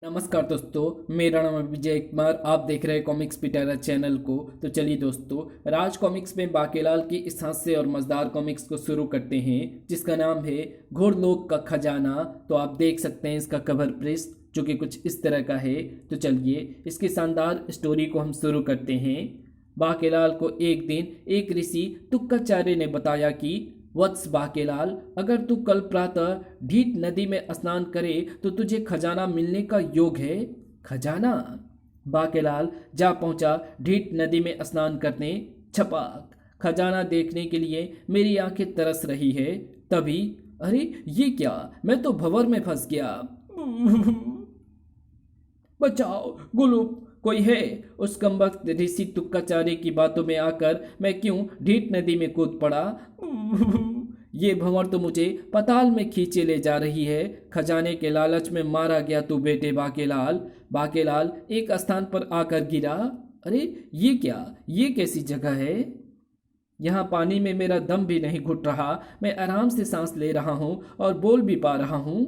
नमस्कार दोस्तों, मेरा नाम है विजय कुमार। आप देख रहे हैं कॉमिक्स पिटारा चैनल को। तो चलिए दोस्तों, राज कॉमिक्स में बाकेलाल की इस हास्य और मज़ेदार कॉमिक्स को शुरू करते हैं, जिसका नाम है घोड़लोक का खजाना। तो आप देख सकते हैं इसका कवर पृष्ठ, जो कि कुछ इस तरह का है। तो चलिए इसकी शानदार स्टोरी को हम शुरू करते हैं। बाकेलाल को एक दिन एक ऋषि तुक्काचार्य ने बताया कि वत्स बाकेलाल, अगर तू कल प्रातः ढीठ नदी में स्नान करे तो तुझे खजाना मिलने का योग है। खजाना? बाकेलाल जा पहुंचा ढीठ नदी में स्नान करने। छपाक! खजाना देखने के लिए मेरी आंखें तरस रही है। तभी अरे ये क्या, मैं तो भंवर में फंस गया। बचाओ गुलू, कोई है? उस कमबख्त ऋषि तुक्काचार्य की बातों में आकर मैं क्यों ढीठ नदी में कूद पड़ा। ये भंवर तो मुझे पाताल में खींचे ले जा रही है। खजाने के लालच में मारा गया तू बेटे बाकेलाल। बाकेलाल एक स्थान पर आकर गिरा। अरे ये क्या, ये कैसी जगह है? यहाँ पानी में मेरा दम भी नहीं घुट रहा। मैं आराम से सांस ले रहा हूँ और बोल भी पा रहा हूँ।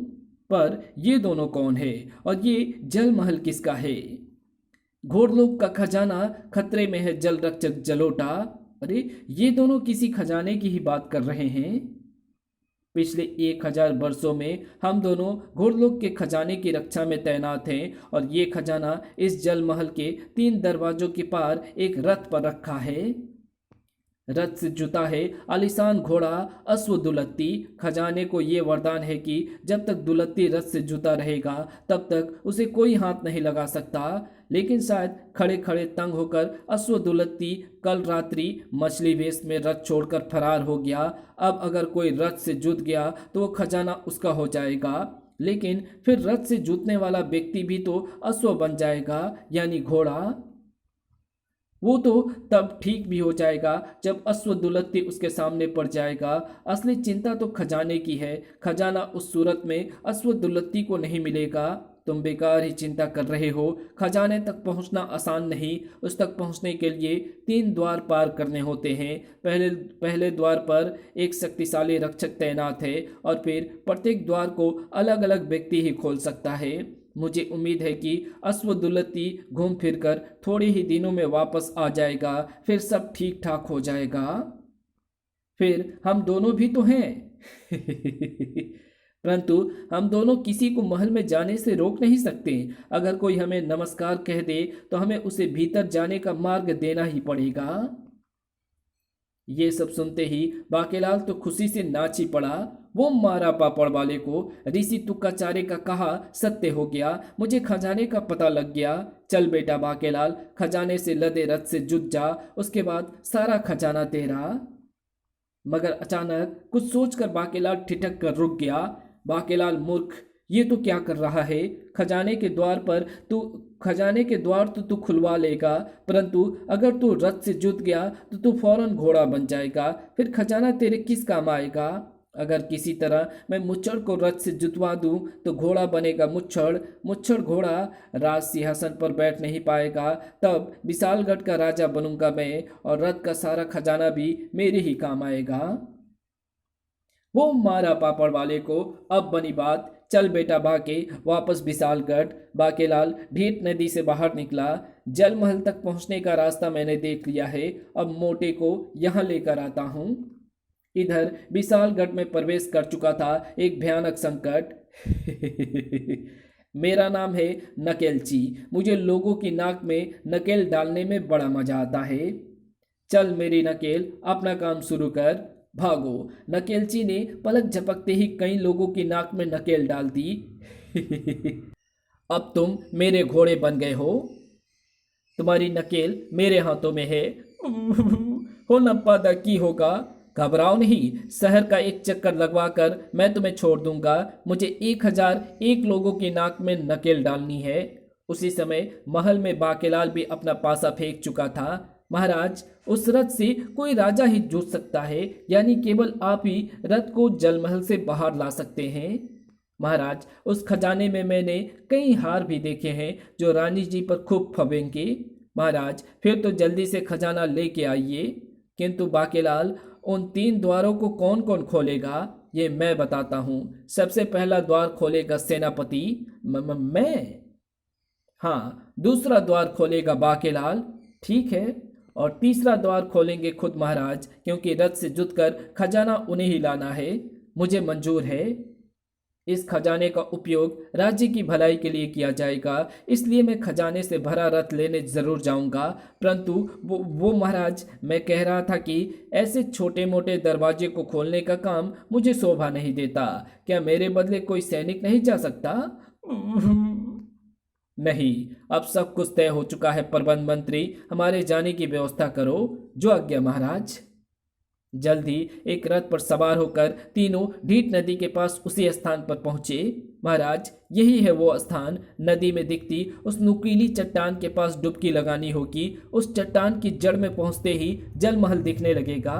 पर ये दोनों कौन है और ये जल महल किसका है? घोड़लोक का खजाना खतरे में है, जल रक्षक जलोटा। अरे ये दोनों किसी खजाने की ही बात कर रहे हैं। पिछले 1000 वर्षों में हम दोनों घोड़लोक के खजाने की रक्षा में तैनात हैं और ये खजाना इस जल महल के 3 दरवाजों के पार एक रथ पर रखा है। रथ से जुता है आलीशान घोड़ा अश्व दुलत्ती। खजाने को ये वरदान है कि जब तक दुलत्ती रथ से जुता रहेगा तब तक उसे कोई हाथ नहीं लगा सकता। लेकिन शायद खड़े खड़े तंग होकर अश्व दुलत्ती कल रात्रि मछली वेश में रथ छोड़कर फरार हो गया। अब अगर कोई रथ से जुत गया तो वो खजाना उसका हो जाएगा। लेकिन फिर रथ से जुतने वाला व्यक्ति भी तो अश्व बन जाएगा, यानी घोड़ा। वो तो तब ठीक भी हो जाएगा जब अश्वदुलत्ती उसके सामने पड़ जाएगा। असली चिंता तो खजाने की है। खजाना उस सूरत में अश्वदुलत्ती को नहीं मिलेगा। तुम बेकार ही चिंता कर रहे हो। खजाने तक पहुंचना आसान नहीं। उस तक पहुंचने के लिए 3 द्वार पार करने होते हैं। पहले पहले द्वार पर एक शक्तिशाली रक्षक तैनात है और फिर प्रत्येक द्वार को अलग अलग व्यक्ति ही खोल सकता है। मुझे उम्मीद है कि अश्वदुलत्ती घूम फिर कर थोड़े ही दिनों में वापस आ जाएगा। फिर सब ठीक ठाक हो जाएगा। फिर हम दोनों भी तो हैं। परंतु हम दोनों किसी को महल में जाने से रोक नहीं सकते। अगर कोई हमें नमस्कार कह दे तो हमें उसे भीतर जाने का मार्ग देना ही पड़ेगा। ये सब सुनते ही बाकेलाल तो खुशी से नाच ही पड़ा। वो मारा पापड़ वाले को। ऋषि तुक्काचार्य का कहा सत्य हो गया। मुझे खजाने का पता लग गया। चल बेटा बाकेलाल, खजाने से लदे रथ से जुट जा। उसके बाद सारा खजाना तेरा। मगर अचानक कुछ सोचकर बाकेलाल ठिठक कर रुक गया। बाकेलाल मूर्ख, ये तो क्या कर रहा है? खजाने के द्वार तो तू खुलवा लेगा, परंतु अगर तू रथ से जुट गया तो तू फौरन घोड़ा बन जाएगा। फिर खजाना तेरे किस काम आएगा? अगर किसी तरह मैं मुच्छड़ को रथ से जुतवा दूं तो घोड़ा बनेगा मुच्छड़। मुच्छड़ घोड़ा राज सिंहासन पर बैठ नहीं पाएगा। तब विशालगढ़ का राजा बनूंगा मैं और रथ का सारा खजाना भी मेरे ही काम आएगा। वो मारा पापड़ वाले को। अब बनी बात। चल बेटा भागे वापस विशालगढ़। बाकेलाल ढीठ नदी से बाहर निकला। जल महल तक पहुंचने का रास्ता मैंने देख लिया है। अब मोटे को यहाँ लेकर आता हूँ। इधर विशालगढ़ में प्रवेश कर चुका था एक भयानक संकट। मेरा नाम है नकेलची। मुझे लोगों की नाक में नकेल डालने में बड़ा मजा आता है। चल मेरी नकेल, अपना काम शुरू कर। भागो! नकेलची ने पलक झपकते ही कई लोगों की नाक में नकेल डाल दी। अब तुम मेरे घोड़े बन गए हो। तुम्हारी नकेल मेरे हाथों में है। हो नप्पा की होगा। घबराओ नहीं, शहर का एक चक्कर लगवाकर मैं तुम्हें छोड़ दूंगा। मुझे 1001 लोगों की नाक में नकेल डालनी है। उसी समय महल में बाकेलाल भी अपना पासा फेंक चुका था। महाराज, उस रथ से कोई राजा ही जूझ सकता है, यानी केवल आप ही रथ को जलमहल से बाहर ला सकते हैं। महाराज, उस खजाने में मैंने कई हार भी देखे हैं जो रानी जी पर खूब फबेंगे। महाराज, फिर तो जल्दी से खजाना लेके आइए। किंतु बाकेलाल, उन 3 द्वारों को कौन कौन खोलेगा ये मैं बताता हूँ। सबसे पहला द्वार खोलेगा सेनापति। मैं? हाँ, दूसरा द्वार खोलेगा बाकेलाल। ठीक है। और तीसरा द्वार खोलेंगे खुद महाराज, क्योंकि रथ से जुतकर खजाना उन्हें ही लाना है। मुझे मंजूर है। इस खजाने का उपयोग राज्य की भलाई के लिए किया जाएगा, इसलिए मैं खजाने से भरा रथ लेने जरूर जाऊंगा। परंतु वो महाराज, मैं कह रहा था कि ऐसे छोटे मोटे दरवाजे को खोलने का काम मुझे शोभा नहीं देता। क्या मेरे बदले कोई सैनिक नहीं जा सकता? नहीं, अब सब कुछ तय हो चुका है प्रबंध मंत्री। हमारे जाने की व्यवस्था करो। जो आज्ञा महाराज। जल्दी एक रथ पर सवार होकर तीनों ढीठ नदी के पास उसी स्थान पर पहुंचे। महाराज, यही है वो स्थान। नदी में दिखती उस नुकीली चट्टान के पास डुबकी लगानी होगी। उस चट्टान की जड़ में पहुंचते ही जल महल दिखने लगेगा।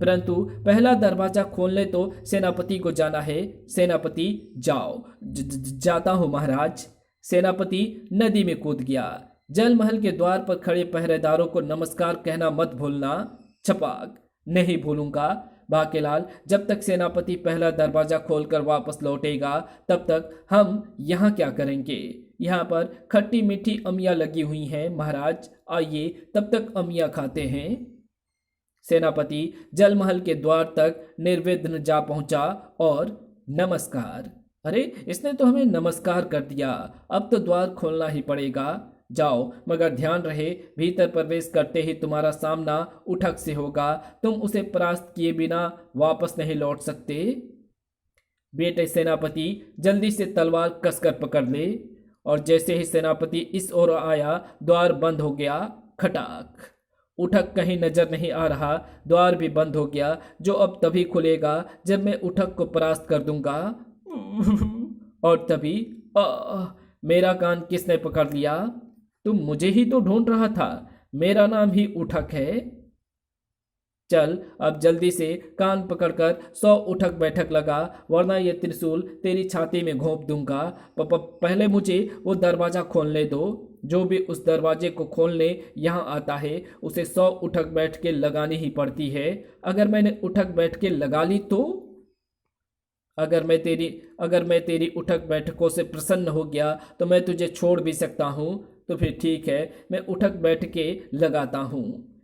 परंतु पहला दरवाजा खोलने तो सेनापति को जाना है। सेनापति जाओ। जाता हूं महाराज। सेनापति नदी में कूद गया। जल महल के द्वार पर खड़े पहरेदारों को नमस्कार कहना मत भूलना। छपाक। नहीं भूलूंगा। बाकेलाल, जब तक सेनापति पहला दरवाजा खोलकर वापस लौटेगा तब तक हम यहाँ क्या करेंगे? यहाँ पर खट्टी मीठी अमिया लगी हुई हैं महाराज। आइए तब तक अमिया खाते हैं। सेनापति जल महल के द्वार तक निर्विघ्न जा पहुंचा और नमस्कार। अरे, इसने तो हमें नमस्कार कर दिया। अब तो द्वार खोलना ही पड़ेगा। जाओ, मगर ध्यान रहे, भीतर प्रवेश करते ही तुम्हारा सामना उठक से होगा। तुम उसे परास्त किए बिना वापस नहीं लौट सकते। बेटे सेनापति, जल्दी से तलवार कसकर पकड़ ले। और जैसे ही सेनापति इस ओर आया, द्वार बंद हो गया। खटाक। उठक कहीं नजर नहीं आ रहा। द्वार भी बंद हो गया, जो अब तभी खुलेगा जब मैं उठक को परास्त कर दूंगा। और तभी मेरा कान किसने पकड़ लिया? तुम मुझे ही तो ढूंढ रहा था। मेरा नाम ही उठक है। चल, अब जल्दी से कान पकड़कर 100 उठक बैठक लगा, वरना ये त्रिशूल तेरी छाती में घोंप दूंगा। पहले मुझे वो दरवाजा खोलने दो। जो भी उस दरवाजे को खोलने यहाँ आता है उसे 100 उठक बैठ के लगानी ही पड़ती है। अगर मैंने उठक बैठ के लगा ली तो? अगर मैं तेरी उठक बैठकों से प्रसन्न हो गया तो मैं तुझे छोड़ भी सकता हूँ। तो फिर ठीक है, मैं उठक बैठ के लगाता हूँ।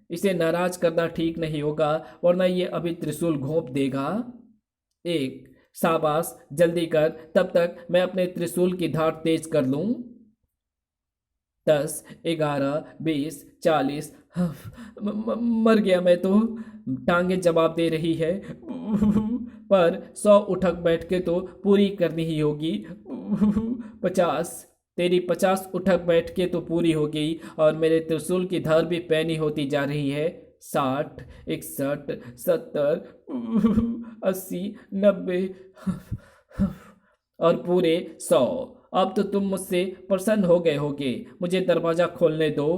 इसे नाराज करना ठीक नहीं होगा, वरना ये अभी त्रिशूल घोंप देगा। एक। शाबाश, जल्दी कर, तब तक मैं अपने त्रिशूल की धार तेज कर लूं। 10, 11, 20, 40। मर गया मैं तो। टांगे जवाब दे रही है। पर 100 उठक बैठ के तो पूरी करनी ही होगी। 50। तेरी 50 उठक बैठ के तो पूरी हो गई, और मेरे त्रिशूल की धार भी पैनी होती जा रही है। 60, 61, 70, 80, 90 और पूरे 100। अब तो तुम मुझसे प्रसन्न हो गए होगे। मुझे दरवाजा खोलने दो।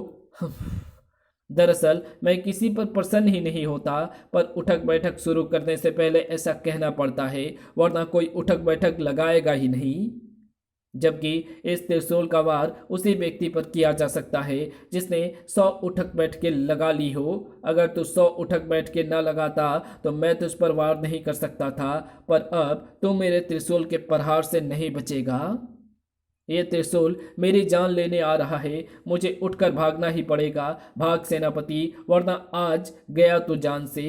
दरअसल मैं किसी पर प्रसन्न ही नहीं होता, पर उठक बैठक शुरू करने से पहले ऐसा कहना पड़ता है, वरना कोई उठक बैठक लगाएगा ही नहीं। जबकि इस त्रिशूल का वार उसी व्यक्ति पर किया जा सकता है जिसने 100 उठक बैठ के लगा ली हो। अगर तू 100 उठक बैठ के न लगाता तो मैं तुझ पर वार नहीं कर सकता था, पर अब तू मेरे त्रिशूल के प्रहार से नहीं बचेगा। ये त्रिशूल मेरी जान लेने आ रहा है। मुझे उठकर भागना ही पड़ेगा। भाग सेनापति, वरना आज गया तो जान से।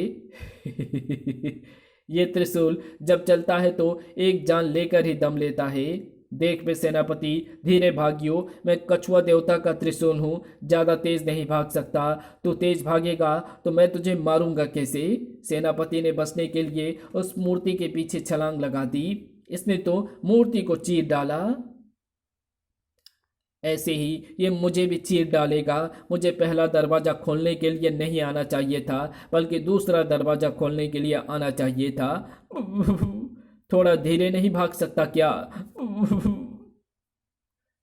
ये त्रिशूल जब चलता है तो एक जान लेकर ही दम लेता है। देख बे सेनापति, धीरे भागियो। मैं कछुआ देवता का त्रिशूल हूँ, ज़्यादा तेज नहीं भाग सकता। तू तेज भागेगा तो मैं तुझे मारूंगा कैसे? सेनापति ने बचने के लिए उस मूर्ति के पीछे छलांग लगा दी। इसने तो मूर्ति को चीर डाला। ऐसे ही ये मुझे भी चीर डालेगा। मुझे पहला दरवाज़ा खोलने के लिए नहीं आना चाहिए था, बल्कि दूसरा दरवाज़ा खोलने के लिए आना चाहिए था। थोड़ा धीरे नहीं भाग सकता क्या?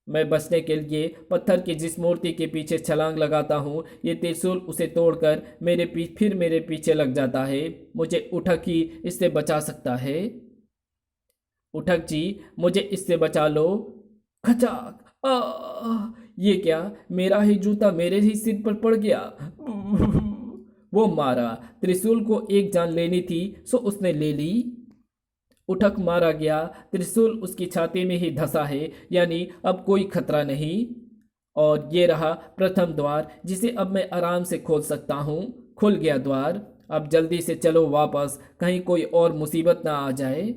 मैं बचने के लिए पत्थर की जिस मूर्ति के पीछे छलांग लगाता हूँ, ये त्रिशूल उसे तोड़कर फिर मेरे पीछे लग जाता है। मुझे उठक ही इससे बचा सकता है। उठक जी, मुझे इससे बचा लो। खचाक। ये क्या? मेरा ही जूता मेरे ही सिर पर पड़ गया। वो मारा। त्रिशूल को एक जान लेनी थी, सो उसने ले ली। उठक मारा गया। त्रिशूल उसकी छाती में ही धंसा है, यानी अब कोई खतरा नहीं। और ये रहा प्रथम द्वार, जिसे अब मैं आराम से खोल सकता हूँ। खुल गया द्वार। अब जल्दी से चलो वापस, कहीं कोई और मुसीबत ना आ जाए।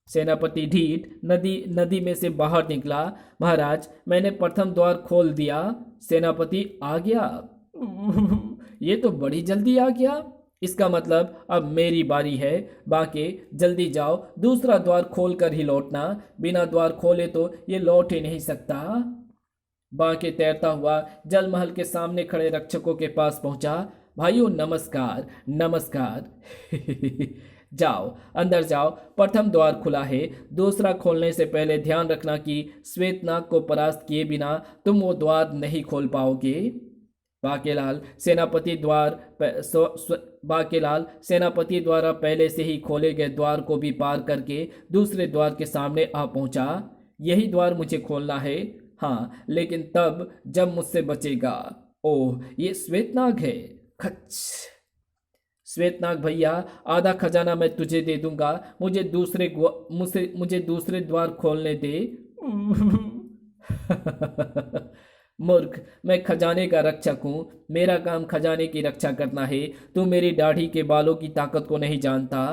सेनापति ढीठ नदी नदी में से बाहर निकला। महाराज, मैंने प्रथम द्वार खोल दिया। सेनापति आ गया। ये तो बड़ी जल्दी आ गया। इसका मतलब अब मेरी बारी है। बाकी जल्दी जाओ, दूसरा द्वार खोल कर ही लौटना। बिना द्वार खोले तो ये लौट ही नहीं सकता। बांके तैरता हुआ जल महल के सामने खड़े रक्षकों के पास पहुंचा। भाइयों नमस्कार नमस्कार। जाओ अंदर जाओ, प्रथम द्वार खुला है। दूसरा खोलने से पहले ध्यान रखना कि श्वेतनाग को परास्त किए बिना तुम वो द्वार नहीं खोल पाओगे। बाकेलाल सेनापति बाकेलाल सेनापति द्वारा पहले से ही खोले गए द्वार को भी पार करके दूसरे द्वार के सामने आ पहुंचा। यही द्वार मुझे खोलना है। हाँ, लेकिन तब जब मुझसे बचेगा। ओह, ये श्वेतनाग है। खच। श्वेतनाग भैया, आधा खजाना मैं तुझे दे दूंगा। मुझे दूसरे द्वार खोलने दे। मूर्ख, मैं खजाने का रक्षक हूँ। मेरा काम खजाने की रक्षा करना है। तू मेरी दाढ़ी के बालों की ताकत को नहीं जानता।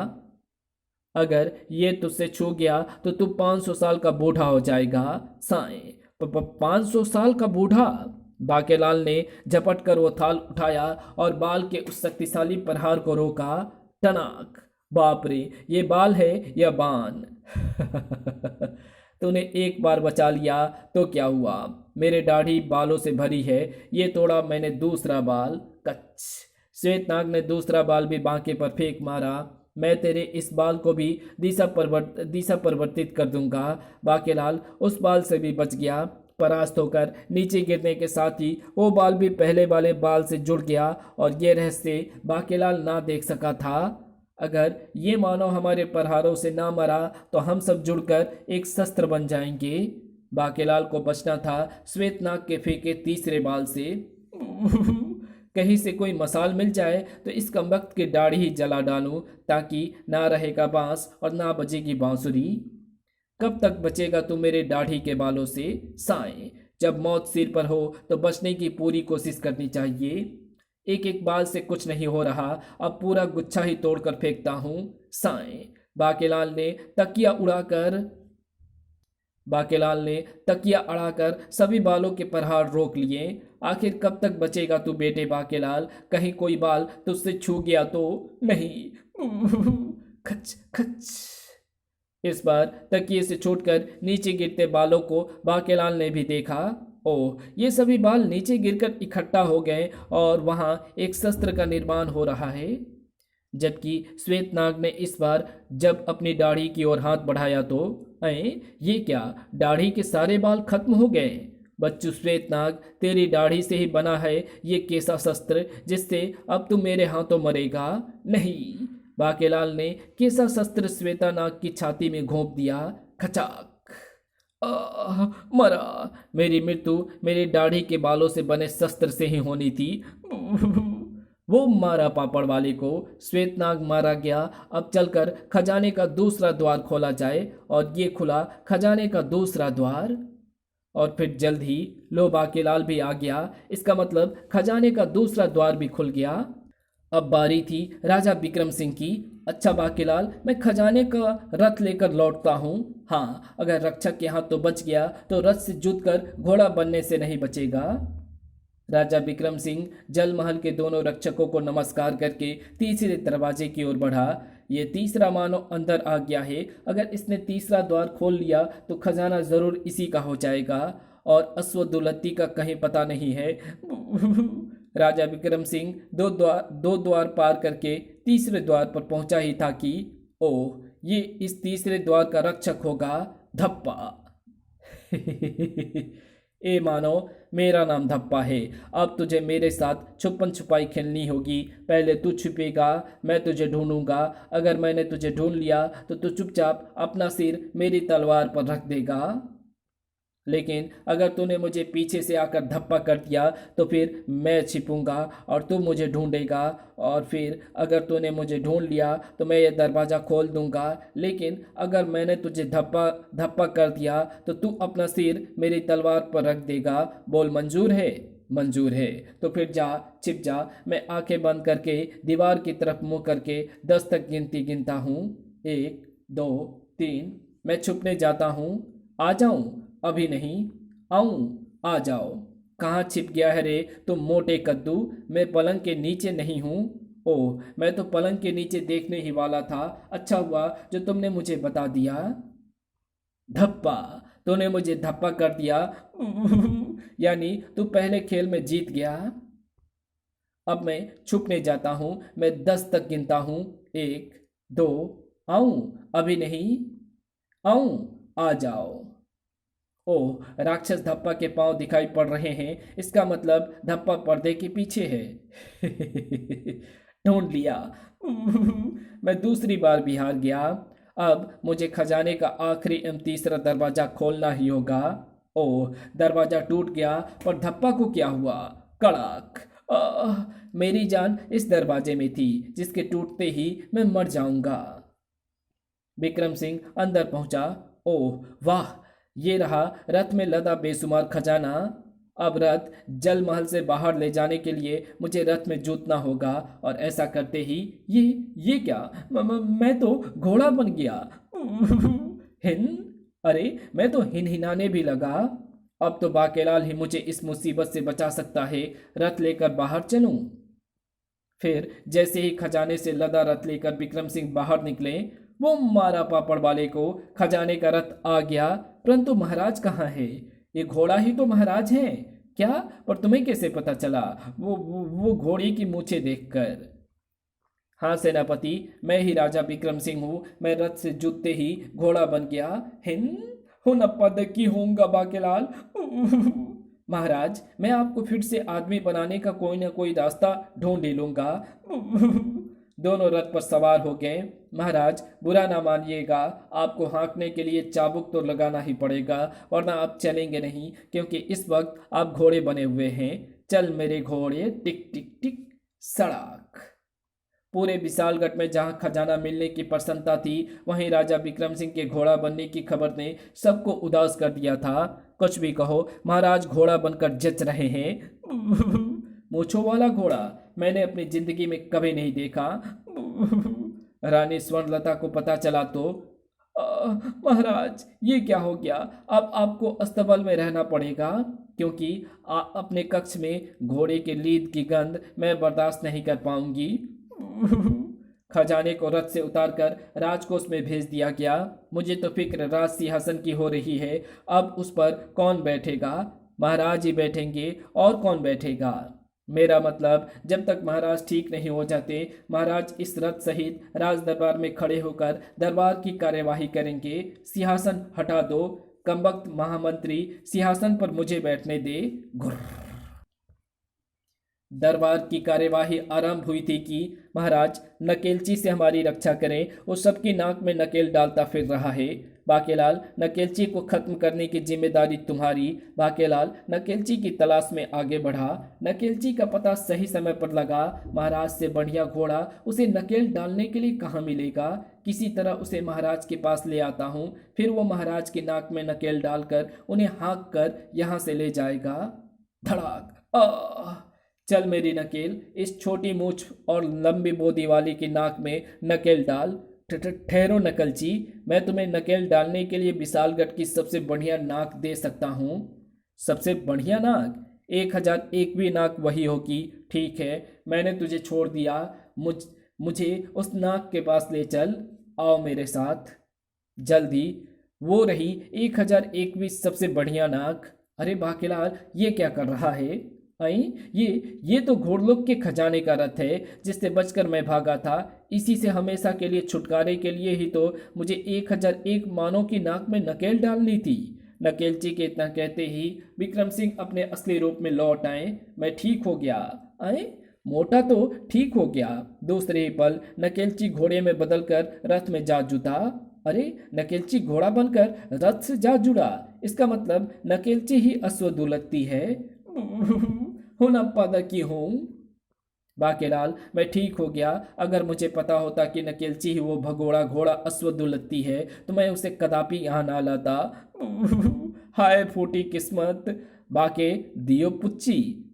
अगर ये तुझसे छू गया तो तू 500 साल का बूढ़ा हो जाएगा। साएं 500 साल का बूढ़ा। बाकेलाल ने झपट कर वो थाल उठाया और बाल के उस शक्तिशाली प्रहार को रोका। टनाक। बाप रे, ये बाल है या बाण? तूने एक बार बचा लिया तो क्या हुआ? मेरे दाढ़ी बालों से भरी है। ये तोड़ा मैंने दूसरा बाल। कच। श्वेतनाग ने दूसरा बाल भी बांके पर फेंक मारा। मैं तेरे इस बाल को भी दिशा परिवर्तित कर दूंगा। बाकेलाल उस बाल से भी बच गया। परास्त होकर नीचे गिरने के साथ ही वो बाल भी पहले वाले बाल से जुड़ गया और ये रहस्य बाकेलाल ना देख सका था। अगर ये मानव हमारे प्रहारों से ना मरा तो हम सब जुड़कर एक शस्त्र बन जाएंगे। बाकेलाल को बचना था श्वेतनाग के फेंके तीसरे बाल से। कहीं से कोई मसाल मिल जाए तो इस कमबख्त की दाढ़ी ही जला डालूं, ताकि ना रहेगा बांस और ना बजेगी बांसुरी। कब तक बचेगा तू मेरे दाढ़ी के बालों से? साएं, जब मौत सिर पर हो तो बचने की पूरी कोशिश करनी चाहिए। एक एक बाल से कुछ नहीं हो रहा, अब पूरा गुच्छा ही तोड़कर फेंकता हूं। साएं। बाकेलाल ने तकिया अड़ाकर सभी बालों के प्रहार रोक लिए। आखिर कब तक बचेगा तू बेटे बाकेलाल? कहीं कोई बाल तुझसे छू गया तो नहीं? खच खच। इस बार तकिए से छूटकर नीचे गिरते बालों को बाकेलाल ने भी देखा। ओह, ये सभी बाल नीचे गिरकर इकट्ठा हो गए और वहां एक शस्त्र का निर्माण हो रहा है। जबकि श्वेतनाग ने इस बार जब अपनी दाढ़ी की ओर हाथ बढ़ाया तो ये क्या? दाढ़ी के सारे बाल खत्म हो गए। बच्चू श्वेतनाग, तेरी दाढ़ी से ही बना है ये कैसा शस्त्र जिससे अब तू मेरे हाथों मरेगा? नहीं। बाकेलाल ने कैसा शस्त्र श्वेतनाग की छाती में घोंप दिया। खचाक। मरा। मेरी मृत्यु मेरी दाढ़ी के बालों से बने शस्त्र से ही होनी थी। वो मारा पापड़ वाले को। श्वेतनाग मारा गया। अब चलकर खजाने का दूसरा द्वार खोला जाए। और ये खुला खजाने का दूसरा द्वार। और फिर जल्द ही लो बाकेलाल भी आ गया। इसका मतलब खजाने का दूसरा द्वार भी खुल गया। अब बारी थी राजा विक्रम सिंह की। अच्छा बाकेलाल, मैं खजाने का रथ लेकर लौटता हूँ। हाँ, अगर रक्षक के हाथ तो बच गया तो रथ से जूतकर घोड़ा बनने से नहीं बचेगा। राजा विक्रम सिंह जल महल के दोनों रक्षकों को नमस्कार करके तीसरे दरवाजे की ओर बढ़ा। ये तीसरा मानव अंदर आ गया है। अगर इसने तीसरा द्वार खोल लिया तो खजाना जरूर इसी का हो जाएगा और अश्वदुलत्ती का कहीं पता नहीं है। राजा विक्रम सिंह दो द्वार पार करके तीसरे द्वार पर पहुंचा ही था कि ओह, ये इस तीसरे द्वार का रक्षक होगा। धप्पा। ए मानो, मेरा नाम धप्पा है। अब तुझे मेरे साथ छुपन छुपाई खेलनी होगी। पहले तू छुपेगा, मैं तुझे ढूंढूंगा। अगर मैंने तुझे ढूंढ लिया तो तू चुपचाप अपना सिर मेरी तलवार पर रख देगा। लेकिन अगर तूने मुझे पीछे से आकर धप्पा कर दिया तो फिर मैं छिपूंगा और तू मुझे ढूंढेगा, और फिर अगर तूने मुझे ढूंढ लिया तो मैं ये दरवाज़ा खोल दूंगा। लेकिन अगर मैंने तुझे धप्पा धप्पा कर दिया तो तू अपना सिर मेरी तलवार पर रख देगा। बोल, मंजूर है? मंजूर है। तो फिर जा, छिप जा। मैं आंखें बंद करके दीवार की तरफ मुंह करके 10 तक गिनता हूँ। 1 2 3। मैं छुपने जाता हूँ। आ जाऊं? अभी नहीं। आऊं? आ जाओ। कहाँ छिप गया है रे तुम मोटे कद्दू? मैं पलंग के नीचे नहीं हूँ। ओह, मैं तो पलंग के नीचे देखने ही वाला था। अच्छा हुआ जो तुमने मुझे बता दिया। धप्पा। तूने मुझे धप्पा कर दिया। यानी तू पहले खेल में जीत गया। अब मैं छुपने जाता हूं। मैं 10 तक गिनता हूं। 1 2। आऊं? अभी नहीं। आऊं? आ जाओ। ओह, राक्षस धप्पा के पांव दिखाई पड़ रहे हैं। इसका मतलब धप्पा पर्दे के पीछे है। ढूंढ लिया। मैं दूसरी बार भी हार गया। अब मुझे खजाने का आखिरी एवं तीसरा दरवाजा खोलना ही होगा। ओह, दरवाजा टूट गया, पर धप्पा को क्या हुआ? कड़ाक। आह, मेरी जान इस दरवाजे में थी जिसके टूटते ही मैं मर जाऊंगा। विक्रम सिंह अंदर पहुंचा। ओह वाह, ये रहा रथ में लदा बेशुमार खजाना। अब रथ जल महल से बाहर ले जाने के लिए मुझे रथ में जूतना होगा, और ऐसा करते ही ये क्या? मैं तो घोड़ा बन गया। हिन। अरे, मैं तो हिनहिनाने भी लगा। अब तो बाकेलाल ही मुझे इस मुसीबत से बचा सकता है। रथ लेकर बाहर चलूं। फिर जैसे ही खजाने से लदा रथ लेकर विक्रम सिंह बाहर निकले, वो मारा पापड़ वाले को खजाने का रथ आ गया। परंतु महाराज कहाँ है? ये घोड़ा ही तो महाराज है क्या? पर तुम्हें कैसे पता चला? वो घोड़े की मूछें देखकर। हाँ सेनापति, मैं ही राजा विक्रम सिंह हूँ। मैं रथ से जूते ही घोड़ा बन गया। हिन हुनप्पा दक्की होऊंगा बाकेलाल। महाराज, मैं आपको फिर से आदमी बनाने का कोई ना कोई रास्ता ढूंढ ही लूंगा। दोनों रथ पर सवार हो गए। महाराज, बुरा ना मानिएगा, आपको हाँकने के लिए चाबुक तो लगाना ही पड़ेगा, वरना आप चलेंगे नहीं, क्योंकि इस वक्त आप घोड़े बने हुए हैं। चल मेरे घोड़े, टिक टिक टिक। सड़क। पूरे विशालगढ़ में जहां खजाना मिलने की प्रसन्नता थी, वहीं राजा विक्रम सिंह के घोड़ा बनने की खबर ने सबको उदास कर दिया था। कुछ भी कहो, महाराज घोड़ा बनकर जच रहे हैं। मूछों वाला घोड़ा मैंने अपनी जिंदगी में कभी नहीं देखा। रानी स्वर्णलता को पता चला तो महाराज, ये क्या हो गया? अब आपको अस्तबल में रहना पड़ेगा, क्योंकि अपने कक्ष में घोड़े के लीद की गंध मैं बर्दाश्त नहीं कर पाऊंगी। खजाने को रथ से उतारकर राजकोष में भेज दिया गया। मुझे तो फिक्र राज सिंहासन की हो रही है। अब उस पर कौन बैठेगा? महाराज ही बैठेंगे, और कौन बैठेगा? मेरा मतलब, जब तक महाराज ठीक नहीं हो जाते, महाराज इस रथ सहित राज दरबार में खड़े होकर दरबार की कार्यवाही करेंगे। सिंहासन हटा दो, कमबख्त महामंत्री, सिंहासन पर मुझे बैठने दे। घुर्र। दरबार की कार्यवाही आरंभ हुई थी कि महाराज नकेलची से हमारी रक्षा करें, वो सबकी नाक में नकेल डालता फिर रहा है। बाकेलाल, नकेलची को खत्म करने की जिम्मेदारी तुम्हारी। बाकेलाल नकेलची की तलाश में आगे बढ़ा। नकेलची का पता सही समय पर लगा। महाराज से बढ़िया घोड़ा उसे नकेल डालने के लिए कहाँ मिलेगा? किसी तरह उसे महाराज के पास ले आता हूँ, फिर वो महाराज की नाक में नकेल डालकर उन्हें हाँक कर यहाँ से ले जाएगा। धड़ाक। चल मेरी नकेल, इस छोटी मूछ और लंबी बोदी वाली की नाक में नकेल डाल। ठहरो नकलची, मैं तुम्हें नकेल डालने के लिए विशालगढ़ की सबसे बढ़िया नाक दे सकता हूँ। सबसे बढ़िया नाक? 1001वीं नाक वही होगी। ठीक है, मैंने तुझे छोड़ दिया। मुझे उस नाक के पास ले चल। आओ मेरे साथ जल्दी। वो रही 1001वीं सबसे बढ़िया नाक। अरे बाकेलाल, ये क्या कर रहा है? आई, ये तो घोड़लोक के खजाने का रथ है, जिससे बचकर मैं भागा था। इसी से हमेशा के लिए छुटकारे के लिए ही तो मुझे 1001 मानों की नाक में नकेल डालनी थी। नकेलची के इतना कहते ही विक्रम सिंह अपने असली रूप में लौट आए। मैं ठीक हो गया। आए, मोटा तो ठीक हो गया। दूसरे ही पल नकेलची घोड़े में बदलकर रथ में जा जुटा। अरे, नकेलची घोड़ा बनकर रथ से जा जुड़ा। इसका मतलब नकेलची ही अश्वदुलत्ती है। हुनप्पा की हूँ। बाकेलाल, मैं ठीक हो गया। अगर मुझे पता होता कि नकेलची ही वो भगोड़ा घोड़ा अश्वदुलत्ती है तो मैं उसे कदापि यहाँ ना लाता। हाय फूटी किस्मत। बाके दियो पुच्ची।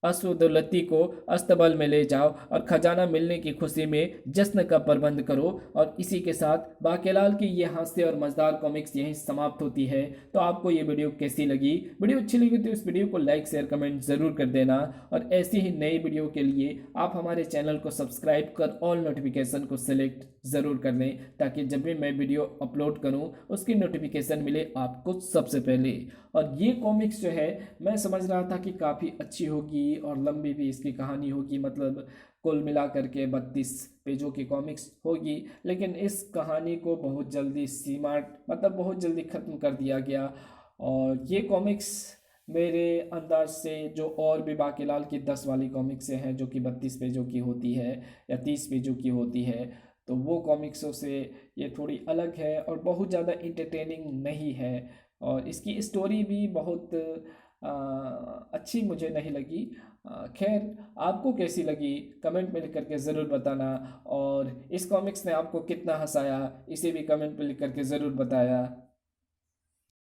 अश्वदुल्लती को अस्तबल में ले जाओ और खजाना मिलने की खुशी में जश्न का प्रबंध करो। और इसी के साथ बाकेलाल की ये हास्य और मज़ेदार कॉमिक्स यहीं समाप्त होती है। तो आपको ये वीडियो कैसी लगी? वीडियो अच्छी लगी तो इस वीडियो को लाइक शेयर कमेंट ज़रूर कर देना। और ऐसी ही नई वीडियो के लिए आप हमारे चैनल को सब्सक्राइब कर ऑल नोटिफिकेशन को सिलेक्ट ज़रूर कर लें, ताकि जब भी मैं वीडियो अपलोड करूँ उसकी नोटिफिकेशन मिले आपको सबसे पहले। और ये कॉमिक्स जो है मैं समझ रहा था कि काफ़ी अच्छी होगी और लंबी भी इसकी कहानी होगी, मतलब कुल मिला करके 32 पेजों की कॉमिक्स होगी। लेकिन इस कहानी को बहुत जल्दी सीमा मतलब बहुत जल्दी ख़त्म कर दिया गया। और ये कॉमिक्स मेरे अंदाज से जो और भी बाकीलाल की 10 वाली कॉमिक्सें हैं जो कि 32 पेजों की होती है या 30 पेजों की होती है, तो वो कॉमिक्सों से ये थोड़ी अलग है और बहुत ज़्यादा इंटरटेनिंग नहीं है। और इसकी स्टोरी भी बहुत अच्छी मुझे नहीं लगी। खैर, आपको कैसी लगी कमेंट में लिख करके ज़रूर बताना। और इस कॉमिक्स ने आपको कितना हंसाया इसे भी कमेंट में लिख करके ज़रूर बताया।